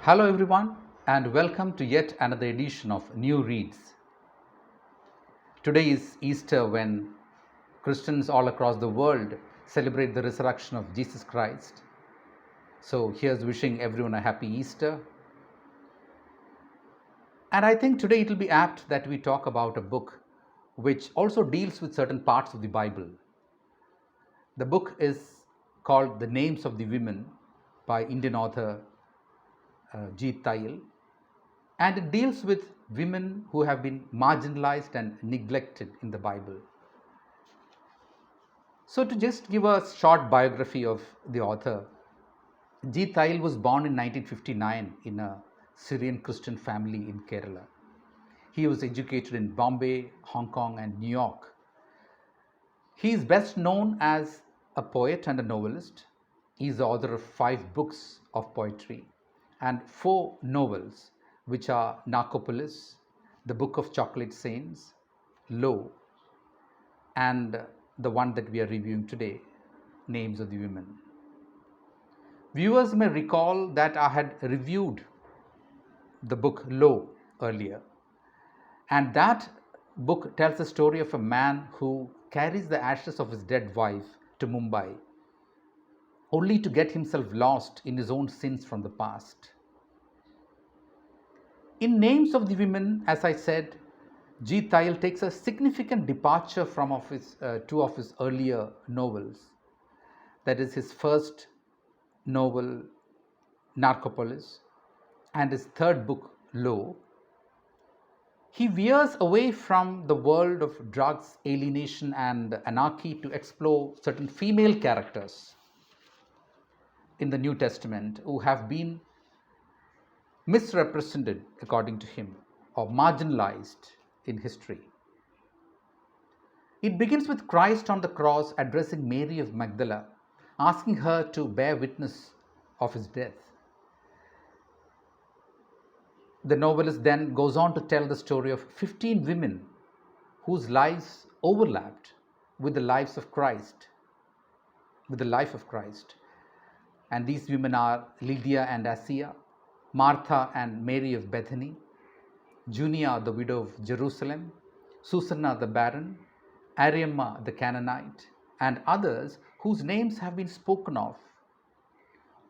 Hello, everyone, and welcome to yet another edition of New Reads. Today is Easter when Christians all across the world celebrate the resurrection of Jesus Christ. So, here's wishing everyone a happy Easter. And I think today it will be apt that we talk about a book which also deals with certain parts of the Bible. The book is called The Names of the Women by Indian author Jeet Thayil, and it deals with women who have been marginalized and neglected in the Bible. So, to just give a short biography of the author, Jeet Thayil was born in 1959 in a Syrian Christian family in Kerala. He was educated in Bombay, Hong Kong, and New York. He is best known as a poet and a novelist. He is the author of 5 books of poetry and 4 novels, which are Narcopolis, The Book of Chocolate Saints, Low, and the one that we are reviewing today, Names of the Women. Viewers may recall that I had reviewed the book Low earlier, and that book tells the story of a man who carries the ashes of his dead wife to Mumbai, only to get himself lost in his own sins from the past. In Names of the Women, as I said, Jeet Thayil takes a significant departure from two of his earlier novels. That is his first novel, Narcopolis, and his third book, Low. He veers away from the world of drugs, alienation, and anarchy to explore certain female characters in the New Testament who have been misrepresented, according to him, or marginalized in history. It begins with Christ on the cross addressing Mary of Magdala, asking her to bear witness of his death. The novelist then goes on to tell the story of 15 women whose lives overlapped with the lives of Christ, with the life of Christ. And these women are Lydia and Assia, Martha and Mary of Bethany, Junia, the widow of Jerusalem, Susanna the barren, Ariamma the Canaanite, and others whose names have been spoken of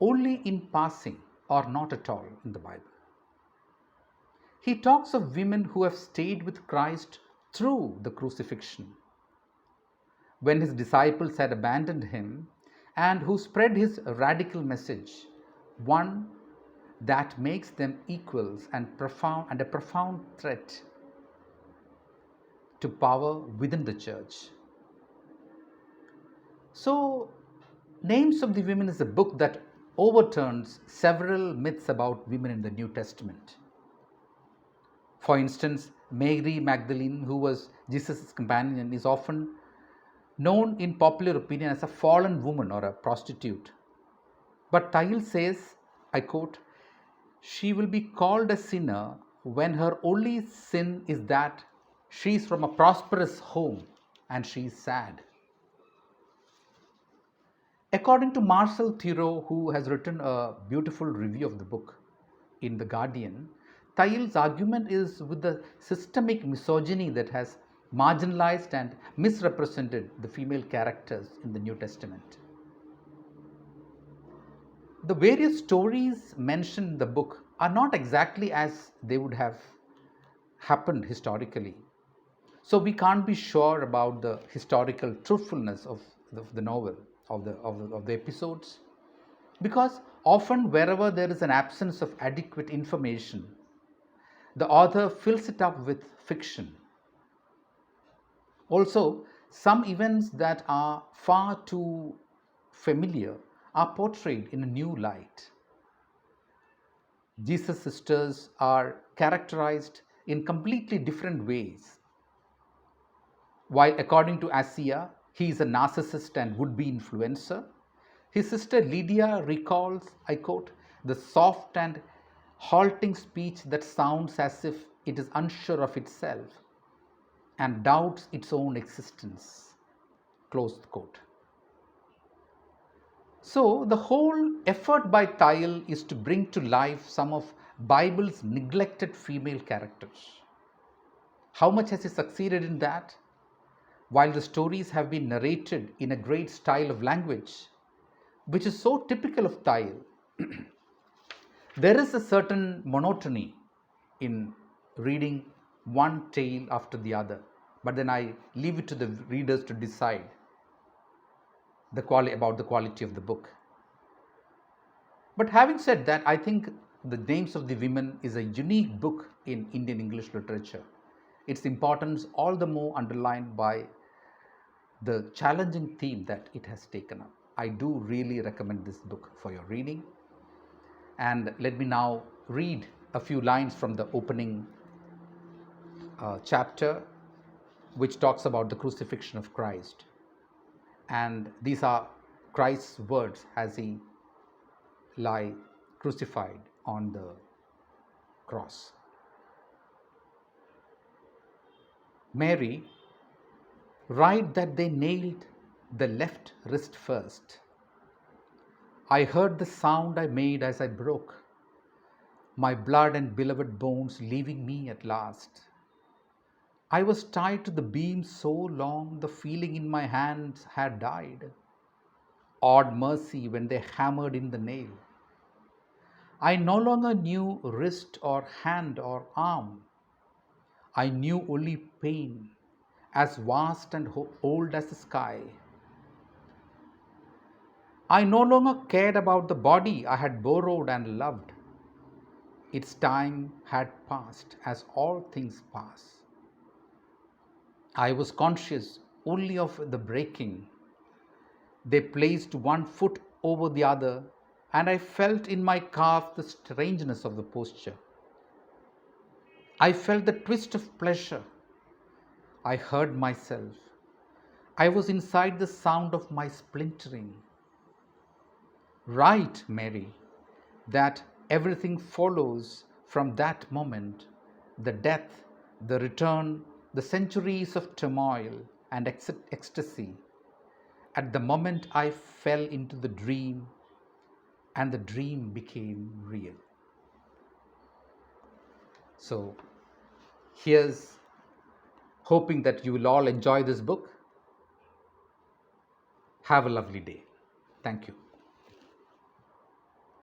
only in passing or not at all in the Bible. He talks of women who have stayed with Christ through the crucifixion, when his disciples had abandoned him, and who spread his radical message, one that makes them equals and a profound threat to power within the church. So, Names of the Women is a book that overturns several myths about women in the New Testament. For instance, Mary Magdalene, who was Jesus' companion, is often known in popular opinion as a fallen woman or a prostitute. But Thayil says, I quote, "She will be called a sinner when her only sin is that she is from a prosperous home and she is sad." According to Marcel Thoreau, who has written a beautiful review of the book in The Guardian, Thayil's argument is with the systemic misogyny that has marginalized and misrepresented the female characters in the New Testament. The various stories mentioned in the book are not exactly as they would have happened historically. So we can't be sure about the historical truthfulness of the novel, of the episodes, because often wherever there is an absence of adequate information, the author fills it up with fiction. Also, some events that are far too familiar are portrayed in a new light. Jesus' sisters are characterized in completely different ways. While according to Assia, he is a narcissist and would-be influencer, his sister Lydia recalls, I quote, "the soft and halting speech that sounds as if it is unsure of itself and doubts its own existence." Close quote. So the whole effort by Thayil is to bring to life some of Bible's neglected female characters. How much has he succeeded in that? While the stories have been narrated in a great style of language, which is so typical of Thayil, there is a certain monotony in reading one tale after the other. But then I leave it to the readers to decide about the quality of the book. But having said that, I think The Names of the Women is a unique book in Indian English literature. Its importance all the more underlined by the challenging theme that it has taken up. I do really recommend this book for your reading. And let me now read a few lines from the opening chapter, which talks about the crucifixion of Christ. And these are Christ's words as he lie crucified on the cross. Mary, write that they nailed the left wrist first. I heard the sound I made as I broke, my blood and beloved bones leaving me at last. I was tied to the beam so long the feeling in my hands had died. Odd mercy when they hammered in the nail. I no longer knew wrist or hand or arm. I knew only pain, as vast and old as the sky. I no longer cared about the body I had borrowed and loved. Its time had passed, as all things pass. I was conscious only of the breaking. They placed one foot over the other, and I felt in my calf the strangeness of the posture. I felt the twist of pleasure. I heard myself. I was inside the sound of my splintering. Write, Mary, that everything follows from that moment, the death, the return, the centuries of turmoil and ecstasy. At the moment I fell into the dream, and the dream became real. So, here's hoping that you will all enjoy this book. Have a lovely day. Thank you.